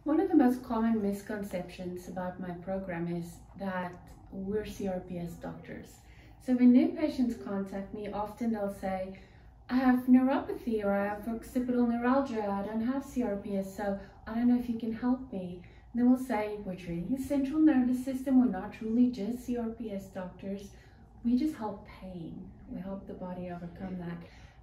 One of the most common misconceptions about my program is that we're CRPS doctors. So when new patients contact me, often they'll say, I have neuropathy or I have occipital neuralgia, I don't have CRPS, so I don't know if you can help me. And then we'll say, we're treating the central nervous system, we're not truly just CRPS doctors, we just help pain, we help the body overcome that.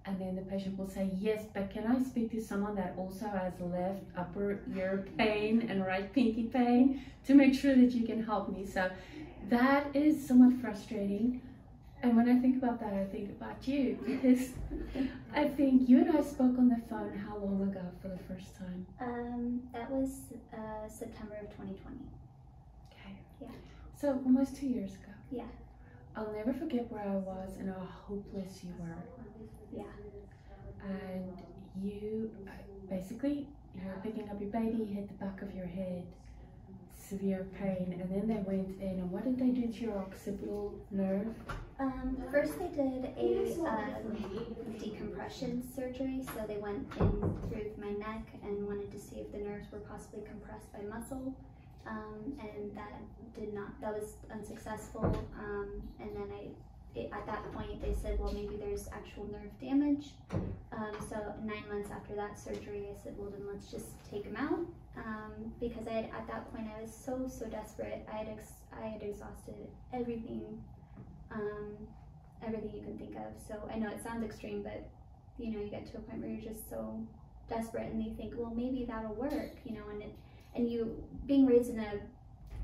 And then the patient will say, yes, but can I speak to someone that also has left upper ear pain and right pinky pain to make sure that you can help me? So that is somewhat frustrating. And when I think about that, I think about you, because I think you and I spoke on the phone how long ago for the first time? That was September of 2020. Okay. Yeah. So almost 2 years ago. Yeah. I'll never forget where I was and how hopeless you were. Yeah. And you, basically, you were picking up your baby, hit the back of your head, severe pain, and then they went in, and what did they do to your occipital nerve? First they did a decompression surgery, so they went in through my neck and wanted to see if the nerves were possibly compressed by muscle, and that was unsuccessful, and then at that point they said, well, maybe there's actual nerve damage. So 9 months after that surgery, I said, well, then let's just take him out, because at that point I was so desperate. I had exhausted everything you can think of. So I know it sounds extreme, but you know, you get to a point where you're just so desperate, and you think, well, maybe that'll work, you know, and you, being raised in a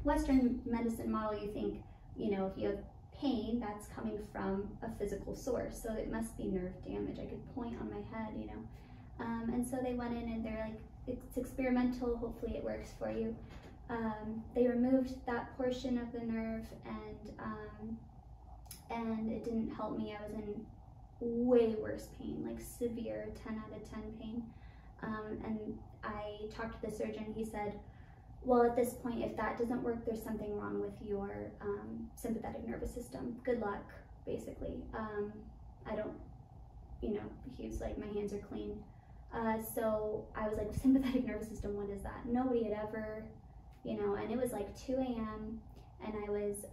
Western medicine model, you think, you know, if you have pain, that's coming from a physical source, so it must be nerve damage. I could point on my head, you know. And so they went in and they're like, it's experimental, hopefully it works for you. They removed that portion of the nerve, and it didn't help me. I was in way worse pain, like severe 10 out of 10 pain. And I talked to the surgeon. He said, well, at this point, if that doesn't work, there's something wrong with your sympathetic nervous system. Good luck, basically. I don't, you know, he was like, my hands are clean. So I was like, sympathetic nervous system, what is that? Nobody had ever, you know, and it was like 2 a.m. and I was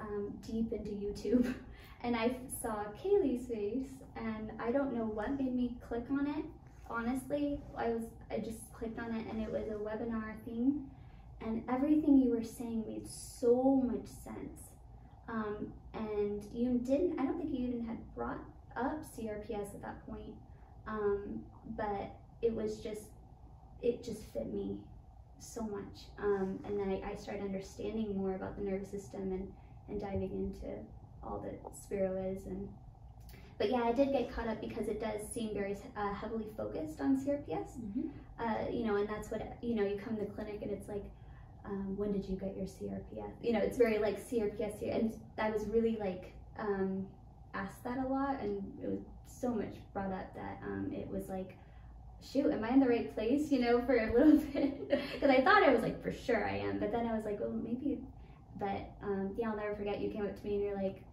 deep into YouTube, and I saw Kaylee's face, and I don't know what made me click on it. Honestly, I just clicked on it, and it was a webinar thing, and everything you were saying made so much sense. And I don't think you even had brought up CRPS at that point, but it just fit me so much. And then I started understanding more about the nervous system and diving into all that Spero is. But yeah, I did get caught up because it does seem very heavily focused on CRPS. Mm-hmm. You know, and that's what, you know, you come to the clinic and it's like, when did you get your CRPS? You know, it's very like CRPS here, and I was really like asked that a lot, and it was so much brought up that it was like, shoot, am I in the right place, you know, for a little bit? Because I thought I was like, for sure I am, but then I was like, well, maybe. But yeah, I'll never forget, you came up to me and you're like,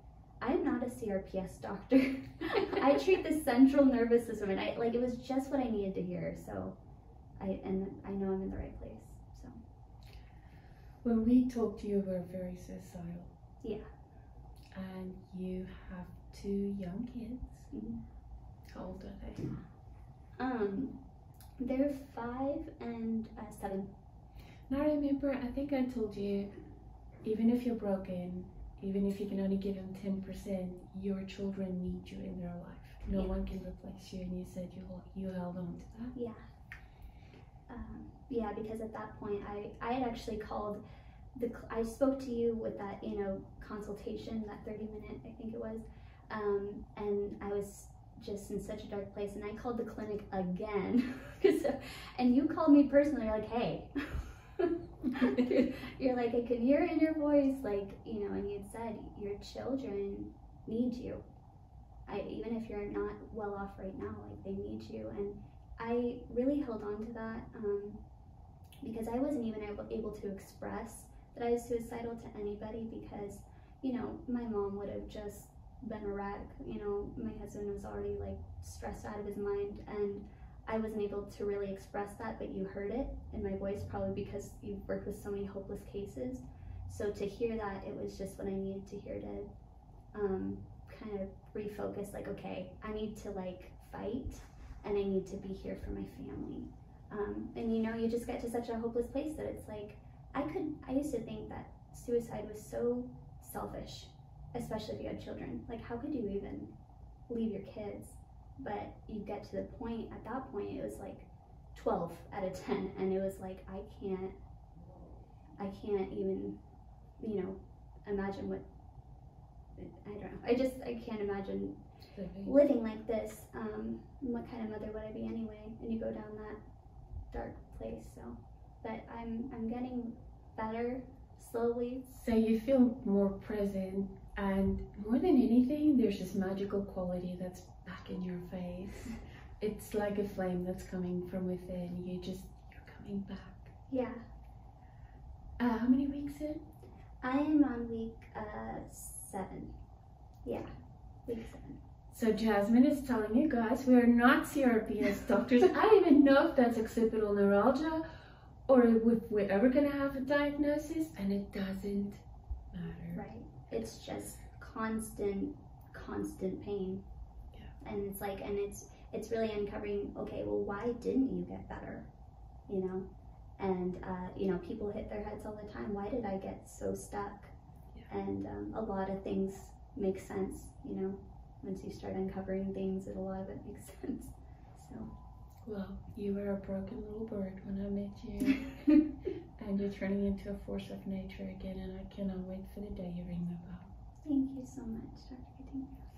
I'm not a CRPS doctor. I treat the central nervous system, and it was just what I needed to hear. So I know I'm in the right place. So when we talked to you, we were very suicidal. Yeah. And you have 2 young kids. Mm-hmm. How old are they? They're 5 and 7. Now remember, I think I told you, even if you're broken, even if you can only give them 10%, your children need you in their life. No one can replace you, and you said you held on to that. Yeah. Yeah, because at that point, I had actually called I spoke to you with that, you know, consultation, that 30-minute, I think it was, and I was just in such a dark place, and I called the clinic again, and you called me personally. You're like, hey, you're like, I can hear it in your voice, like, you know, and you'd said your children need you. Even if you're not well off right now, like, they need you. And I really held on to that because I wasn't even able to express that I was suicidal to anybody, because, you know, my mom would have just been a wreck. You know, my husband was already like stressed out of his mind, and I wasn't able to really express that, but you heard it in my voice, probably because you've worked with so many hopeless cases. So to hear that, it was just what I needed to hear to kind of refocus, like, okay, I need to like fight, and I need to be here for my family. And you know, you just get to such a hopeless place that it's like, I used to think that suicide was so selfish, especially if you had children. Like, how could you even leave your kids? But you get to the point, at that point, it was like 12 out of 10, and it was like, I can't even, you know, imagine what, I don't know, I can't imagine living like this. What kind of mother would I be anyway? And you go down that dark place. So, but I'm getting better slowly. So you feel more present, and more than anything, there's this magical quality that's back in your face. It's like a flame that's coming from within. You're coming back. Yeah. How many weeks in? I am on week 7. Yeah, week 7. So Jasmin is telling you guys, we are not CRPS doctors. I don't even know if that's occipital neuralgia or if we're ever gonna have a diagnosis, and it doesn't matter. Right. It's just constant pain. Yeah. And it's like, and it's really uncovering, okay, well, why didn't you get better? You know? And, you know, people hit their heads all the time. Why did I get so stuck? Yeah. And a lot of things make sense, you know? Once you start uncovering things, a lot of it makes sense. So. Well, you were a broken little bird when I met you. And you're turning into a force of nature again, and I cannot wait for the day you ring the bell. Thank you so much, Dr. Katinka.